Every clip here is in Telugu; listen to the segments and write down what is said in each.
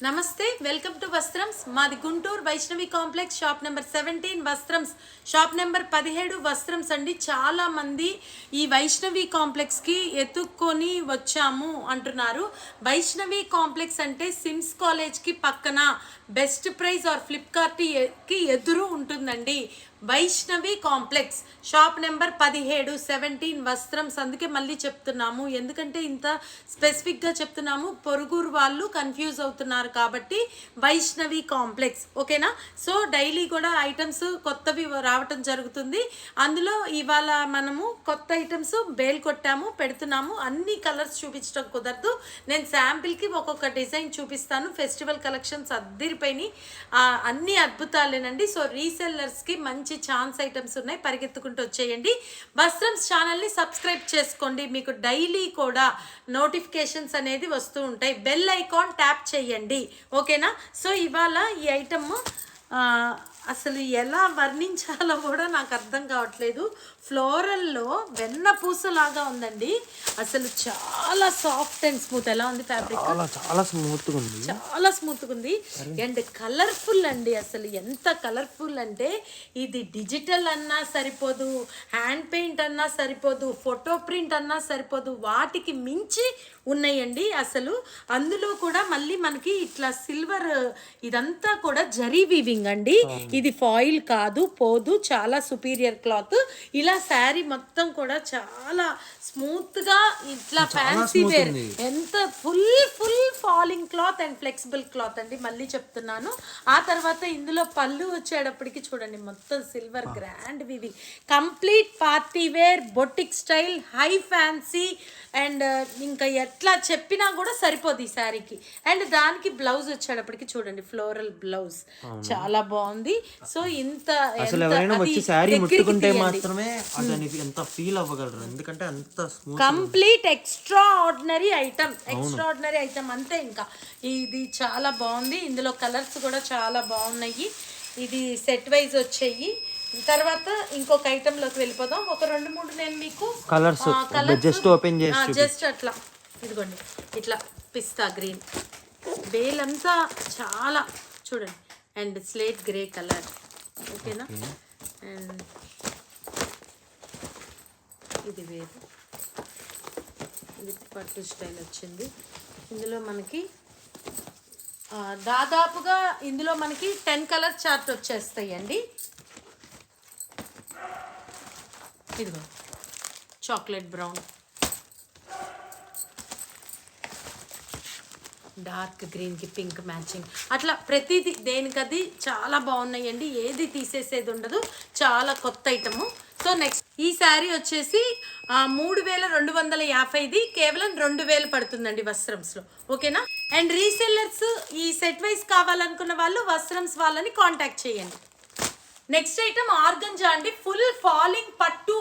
నమస్తే, వెల్కమ్ టు వస్త్రమ్స్. మాది Guntur Vaishnavi complex, shop number 17 Vastrams, shop number 17 Vastrams అండి. చాలా మంది ఈ వైష్ణవి కాంప్లెక్స్కి ఎత్తుక్కొని వచ్చాము అంటున్నారు. వైష్ణవి కాంప్లెక్స్ అంటే సిమ్స్ కాలేజ్కి పక్కన బెస్ట్ ప్రైస్ ఆర్ ఫ్లిప్కార్ట్కి ఎదురు ఉంటుందండి. Vaishnavi complex, shop number 17 Vastrams. అందుకే మళ్ళీ చెప్తున్నాము, ఎందుకంటే ఇంత స్పెసిఫిక్గా చెప్తున్నాము, పొరుగురు వాళ్ళు కన్ఫ్యూజ్ అవుతున్నారు కాబట్టి వైష్ణవి కాంప్లెక్స్. ఓకేనా? సో డైలీ కూడా ఐటమ్స్ కొత్తవి రావటం జరుగుతుంది. అందులో ఇవాళ మనము కొత్త ఐటమ్స్ బేల్ కొట్టాము, పెడుతున్నాము. అన్ని కలర్స్ చూపించడం కుదరదు. నేను శాంపిల్కి ఒక్కొక్క డిజైన్ చూపిస్తాను. ఫెస్టివల్ కలెక్షన్స్ అద్దరిపోయినాయి, అన్ని అద్భుతాలేనండి. సో రీసెల్లర్స్కి మంచి ఛాన్స్ ఐటమ్స్ ఉన్నాయి, పరిగెత్తుకుంటూ వచ్చేయండి. వస్త్రమ్స్ ఛానల్ని సబ్స్క్రైబ్ చేసుకోండి, మీకు డైలీ కూడా నోటిఫికేషన్స్ అనేది వస్తూ ఉంటాయి. బెల్ ఐకాన్ ట్యాప్ చేయండి. ఓకేనా? సో ఇవాళ ఈ ఐటమ్ అసలు ఎలా వర్ణించాలో కూడా నాకు అర్థం కావట్లేదు. ఫ్లోరల్లో వెన్న పూసలాగా ఉందండి. అసలు చాలా సాఫ్ట్ అండ్ స్మూత్. ఎలా ఉంది ఫ్యాబ్రిక్? చాలా స్మూత్గా ఉంది, చాలా స్మూత్గా ఉంది. అండ్ కలర్ఫుల్ అండి. అసలు ఎంత కలర్ఫుల్ అంటే ఇది డిజిటల్ అన్నా సరిపోదు, హ్యాండ్ పెయింట్ అన్నా సరిపోదు, ఫోటో ప్రింట్ అన్నా సరిపోదు, వాటికి మించి ఉన్నాయండి. అసలు అందులో కూడా మళ్ళీ మనకి ఇట్లా సిల్వర్, ఇదంతా కూడా జరీ వీవింగ్ అండి. ఇది ఫాయిల్ కాదు, పోదు, చాలా సుపీరియర్ క్లాత్. ఇలా శారీ మొత్తం కూడా చాలా స్మూత్ గా ఇట్లా ఫ్యాన్సీ వేర్, ఎంత full falling cloth and flexible cloth అండి. మళ్ళీ చెప్తున్నాను. ఆ తర్వాత ఇందులో పళ్ళు వచ్చేటప్పటికి చూడండి, మొత్తం silver grand weaving, complete party wear, boutique style, high fancy. And ఇంకా ఎట్లా చెప్పినా కూడా సరిపోదు ఈ శారీకి. అండ్ దానికి బ్లౌజ్ వచ్చేటప్పటికి చూడండి, ఫ్లోరల్ బ్లౌజ్ చాలా బాగుంది. సో ఇంత ఎంత ఫీల్ అవ్వగలరు, ఎందుకంటే అంత కంప్లీట్ ఎక్స్ట్రా ఆర్డినరీ ఐటమ్ అంతే. ఇంకా ఇది చాలా బాగుంది. ఇందులో కలర్స్ కూడా చాలా బాగున్నాయి. ఇది సెట్ వైజ్ వచ్చేయి. తర్వాత ఇంకొక ఐటమ్ లోకి వెళ్ళిపోదాం. ఒక 2-3 నేను మీకు కలర్స్ జస్ట్ ఓపెన్ చేసి జస్ట్ అట్లా, ఇదిగోండి ఇట్లా పిస్తా గ్రీన్, వేలంతా చాలా చూడండి, అండ్ స్లేట్ గ్రే కలర్. ఓకేనా? అండ్ ఇది వేరు, ఇది పట్టు స్టైల్ వచ్చింది. ఇందులో మనకి దాదాపుగా ఇందులో మనకి 10 కలర్ చార్ట్ వచ్చేస్తాయండి. ఇదిగో చాక్లెట్ బ్రౌన్, డార్క్ గ్రీన్కి పింక్ మ్యాచింగ్, అట్లా ప్రతిదీ దేనికది చాలా బాగున్నాయండి. ఏది తీసేసేది ఉండదు, చాలా కొత్త ఐటము. సో నెక్స్ట్ ఈ శారీ వచ్చేసి 3250, కేవలం 2000 పడుతుందండి వస్త్రమ్స్లో. ఓకేనా? అండ్ రీసెల్లర్స్ ఈ సెట్ వైజ్ కావాలనుకున్న వాళ్ళు వస్త్రమ్స్ వాళ్ళని కాంటాక్ట్ చేయండి. నెక్స్ట్ ఐటమ్ ఆర్గంజా అండి. ఫుల్ ఫాలింగ్ పట్టు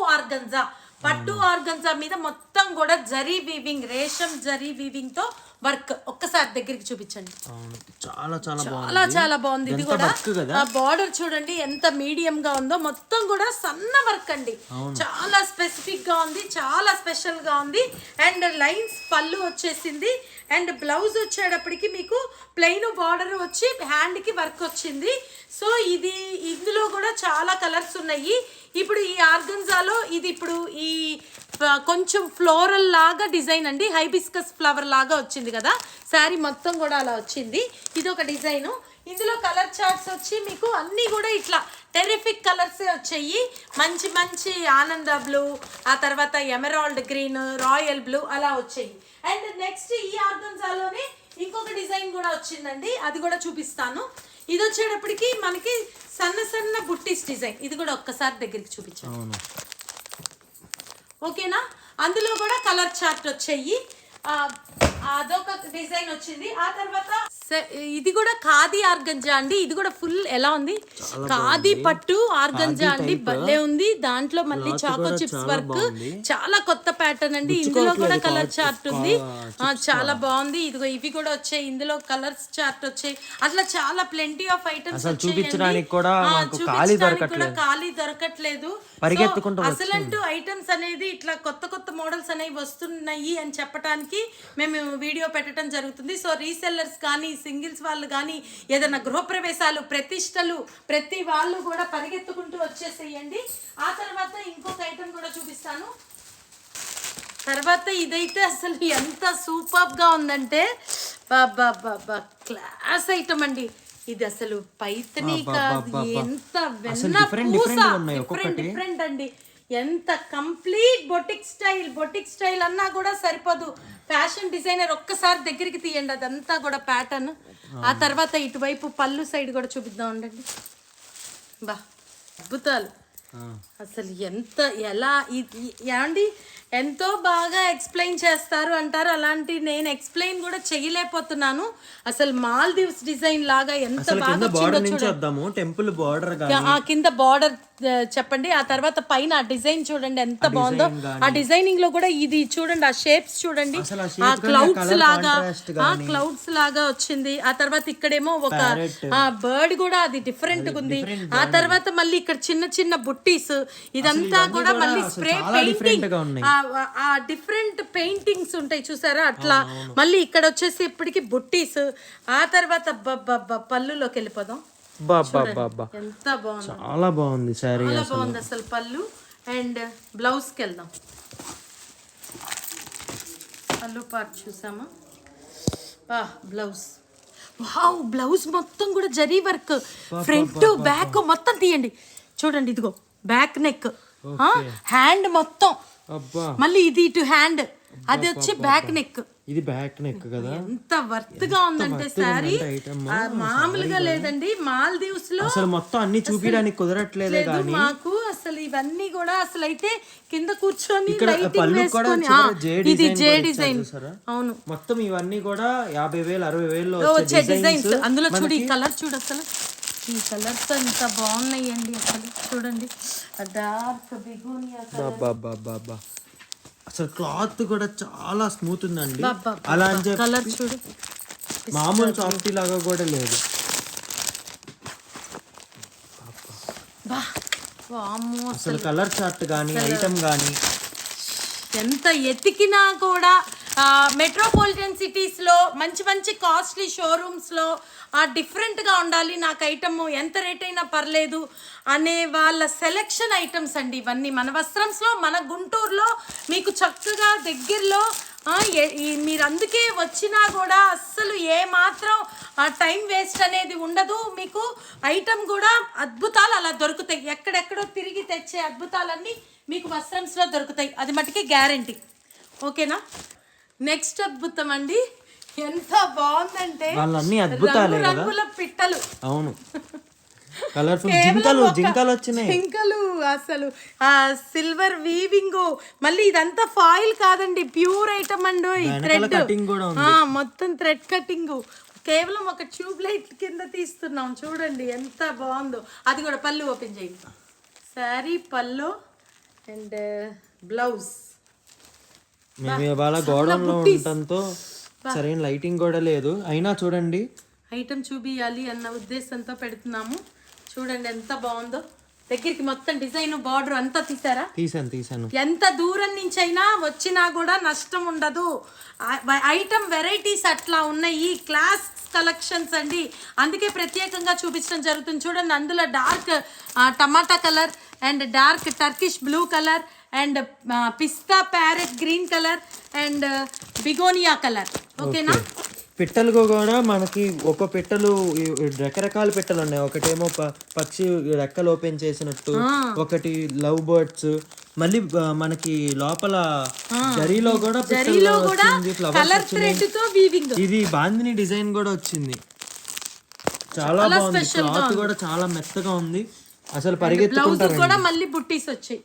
ఆర్గంజా మీద మొత్తం కూడా జరీ వీవింగ్, రేషం జరీ వీవింగ్ తో వర్క్. ఒక్కసారి దగ్గరికి చూపించండి. చాలా బాగుంది. ఇది కూడా బార్డర్ చూడండి ఎంత మీడియం గా ఉందో, మొత్తం కూడా సన్న వర్క్ అండి. చాలా స్పెసిఫిక్ గా ఉంది, చాలా స్పెషల్ గా ఉంది. అండ్ లైన్స్ పళ్ళు వచ్చేసింది. అండ్ బ్లౌజ్ వచ్చేటప్పటికి మీకు ప్లెయిన్ బార్డర్ వచ్చి హ్యాండ్ కి వర్క్ వచ్చింది. సో ఇందులో కూడా చాలా కలర్స్ ఉన్నాయి. ఇప్పుడు ఈ ఆర్గంజాలో ఇది ఇప్పుడు ఈ కొంచెం ఫ్లోరల్ లాగా డిజైన్ అండి, హైబిస్కస్ ఫ్లవర్ లాగా వచ్చింది కదా శారీ మొత్తం కూడా అలా వచ్చింది. ఇది ఒక డిజైను. ఇందులో కలర్ చార్ట్స్ వచ్చి మీకు అన్నీ కూడా ఇట్లా టెరిఫిక్ కలర్సే వచ్చాయి. మంచి ఆనంద బ్లూ, ఆ తర్వాత ఎమరాల్డ్ గ్రీన్, రాయల్ బ్లూ అలా వచ్చాయి. అండ్ నెక్స్ట్ ఈ ఆర్గంజాలోనే ఇంకొక డిజైన్ కూడా వచ్చిందండి, అది కూడా చూపిస్తాను. ఇది వచ్చేటప్పటికి మనకి సన్న బుట్టీస్ డిజైన్. ఇది కూడా ఒక్కసారి దగ్గరికి చూపించాను. ఓకేనా? అందులో కూడా కలర్ చార్ట్ వచ్చాయి. అదొక డిజైన్ వచ్చింది. ఆ తర్వాత ఇది కూడా ఖాదీ ఆర్గంజా అండి. ఇది కూడా ఫుల్ ఎలా ఉంది, ఖాదీ పట్టు ఆర్గంజా అండి, భలే ఉంది. దాంట్లో మళ్ళీ చాకో చిప్స్ వర్క్, చాలా కొత్త ప్యాటర్న్ అండి. ఇందులో కూడా కలర్ చార్ట్ ఉంది, చాలా బాగుంది. ఇదిగో ఇవి కూడా వచ్చాయి, ఇందులో కలర్స్ చార్ట్ వచ్చాయి. అట్లా చాలా ప్లెంటీ ఆఫ్ ఐటమ్స్ చూపించడానికి కూడా ఖాళీ దొరకట్లేదు. అసలంటూ ఐటమ్స్ అనేది ఇట్లా కొత్త మోడల్స్ అనేవి వస్తున్నాయి అని చెప్పడానికి మేము వీడియో పెట్టడం జరుగుతుంది. సో రీసెల్లర్స్ కానీ సింగిల్స్ వాళ్ళు కానీ ఏదైనా గృహప్రవేశాలు ప్రతిష్టలు ప్రతి వాళ్ళు కూడా పరిగెత్తుకుంటూ వచ్చేసేయండి. ఆ తర్వాత ఇంకొక ఐటమ్ కూడా చూపిస్తాను. తర్వాత ఇదైతే అసలు ఎంత సూపర్గా ఉందంటే బాబా క్లాస్ ఐటమ్ అండి. ఇది అసలు పైతని కాదు, ఎంత వెన్న పూస, డిఫరెంట్ అండి. ఎంత కంప్లీట్ బొటిక్ స్టైల్ అన్నా కూడా సరిపోదు. ఫ్యాషన్ డిజైనర్ ఒక్కసారి దగ్గరికి తీయండి, అదంతా కూడా ప్యాటర్న్. ఆ తర్వాత ఇటువైపు పళ్ళు సైడ్ కూడా చూపిద్దాం ఉండండి. బా అద్భుతాలు అసలు. ఎలా ఏమండి ఎంతో బాగా ఎక్స్ప్లెయిన్ చేస్తారు అంటారు, అలాంటి నేను ఎక్స్ప్లెయిన్ కూడా చేయలేకపోతున్నాను. అసలు మాల్దీవ్స్ డిజైన్ లాగా ఎంత బాగా టెంపుల్ బార్డర్ కింద బార్డర్ చెప్పండి. ఆ తర్వాత పైన ఆ డిజైన్ చూడండి ఎంత బాగుందో. ఆ డిజైనింగ్ లో కూడా ఇది చూడండి, ఆ షేప్స్ చూడండి, ఆ క్లౌడ్స్ లాగా వచ్చింది. ఆ తర్వాత ఇక్కడేమో ఒక బర్డ్ కూడా, అది డిఫరెంట్ గా ఉంది. ఆ తర్వాత మళ్ళీ ఇక్కడ చిన్న చిన్న బుట్టీస్, ఇదంతా కూడా మళ్ళీ స్ప్రే పెయింటింగ్, ఆ డిఫరెంట్ పెయింటింగ్స్ ఉంటాయి చూసారా అట్లా. మళ్ళీ ఇక్కడ వచ్చేసి ఇప్పటికి బుట్టీస్. ఆ తర్వాత పళ్ళులోకి వెళ్ళిపోదాం. ఎంత బాగుంది, చాలా బాగుంది సారీ, చాలా బాగుంది అసలు పళ్ళు. అండ్ బ్లౌజ్ కి వెళ్దాం. పళ్ళు పార్ట్ చూసామా, బ్లౌజ్ మొత్తం కూడా జరీ వర్క్, ఫ్రంట్ బ్యాక్ మొత్తం తీయండి చూడండి. ఇదిగో బ్యాక్ నెక్, హ్యాండ్ మొత్తం, మళ్ళీ ఇది ఇటు హ్యాండ్, అది వచ్చి బ్యాక్ నెక్. ఇది బ్యాక్ నెక్ కదా. ఎంత వర్త్ గా ఉందంటే సారీ మామూలుగా లేదండి. మాల్దీవ్స్ లో అసలు మొత్తం అన్ని చూపించడానికి కుదరట్లేదు మాకు. అసలు ఇవన్నీ కూడా అసలు అయితే కింద కూర్చొని లైటింగ్ వేసుకొని, ఇది జే డిజైన్. అవును, మొత్తం ఇవన్నీ కూడా 50,000-60,000 వచ్చే డిజైన్స్. అందులో చూడు ఈ కలర్, చూడు అసలు ఈ కలర్స్ ఎంత బాగున్నాయండి అసలు. చూడండి డార్క్ బిగోనియా కలర్. అసలు క్లాత్ కూడా చాలా స్మూత్ ఉందండి. అలా అని చెప్పి కలర్ చూడు, మామూలు సాఫ్టీ లాగా కూడా లేదు. అసలు కలర్ చార్ట్ కానీ ఐటమ్ కానీ ఎంత ఎతికినా కూడా మెట్రోపాలిటన్ సిటీస్లో మంచి మంచి కాస్ట్లీ షోరూమ్స్లో డిఫరెంట్గా ఉండాలి, నాకు ఐటమ్ ఎంత రేట్ అయినా పర్లేదు అనే వాళ్ళ సెలెక్షన్ ఐటమ్స్ అండి ఇవన్నీ. మన వస్త్రంస్లో, మన గుంటూరులో మీకు చక్కగా దగ్గరలో మీరు అందుకే వచ్చినా కూడా అస్సలు ఏ మాత్రం టైం వేస్ట్ అనేది ఉండదు. మీకు ఐటమ్ కూడా అద్భుతాలు అలా దొరుకుతాయి. ఎక్కడెక్కడో తిరిగి తెచ్చే అద్భుతాలన్నీ మీకు వస్త్రంస్లో దొరుకుతాయి, అది మటుకే గ్యారంటీ. ఓకేనా. నెక్స్ట్ అద్భుతం అండి, ఎంత బాగుందంటే రంగుల పిట్టలు. అవును, కలర్ఫుల్ జింకలు వచ్చినాయి. జింకలు అసలు సిల్వర్ వీవింగ్, మళ్ళీ ఇదంతా ఫాయిల్ కాదండి, ప్యూర్ ఐటమ్ అండి. థ్రెడ్ మొత్తం థ్రెడ్ కటింగ్, కేవలం ఒక ట్యూబ్ లైట్ కింద తీస్తున్నాం. చూడండి ఎంత బాగుందో. అది కూడా పళ్ళు ఓపెన్ చేయండి. శారీ పళ్ళు అండ్ బ్లౌజ్. మేము ఇవాళ గోడౌన్లో ఉండటంతో సరైన లైటింగ్ కూడా లేదు, అయినా చూడండి ఐటమ్ చూపియాలి అన్న ఉద్దేశంతో పెడుతున్నాము. చూడండి ఎంత బాగుందో. దగ్గరికి మొత్తం డిజైన్ బార్డర్ అంతా తీసాను. ఎంత దూరం నుంచి అయినా వచ్చినా కూడా నష్టం ఉండదు. ఐటమ్ వెరైటీస్ అట్లా ఉన్నాయి, క్లాస్ కలెక్షన్స్ అండి, అందుకే ప్రత్యేకంగా చూపించడం జరుగుతుంది. చూడండి అందులో dark tomato colour and dark Turkish blue colour and pista parrot green colour and begonia colour. ఓకేనా. పిట్టలు కూడా మనకి ఒక పిట్టలు రకరకాల పిట్టలు ఉన్నాయి. ఒకటేమో పక్షి రెక్కలు ఓపెన్ చేసినట్టు, ఒకటి లవ్ బర్డ్స్, మళ్ళీ మనకి లోపల జరీలో కూడా ఇది బాందిని డిజైన్ కూడా వచ్చింది. చాలా బాగుంది, క్లాత్ కూడా చాలా మెత్తగా ఉంది. అసలు పరిగెత్తుకుంటారు. కూడా మళ్ళీ బుట్టీస్ వచ్చాయి.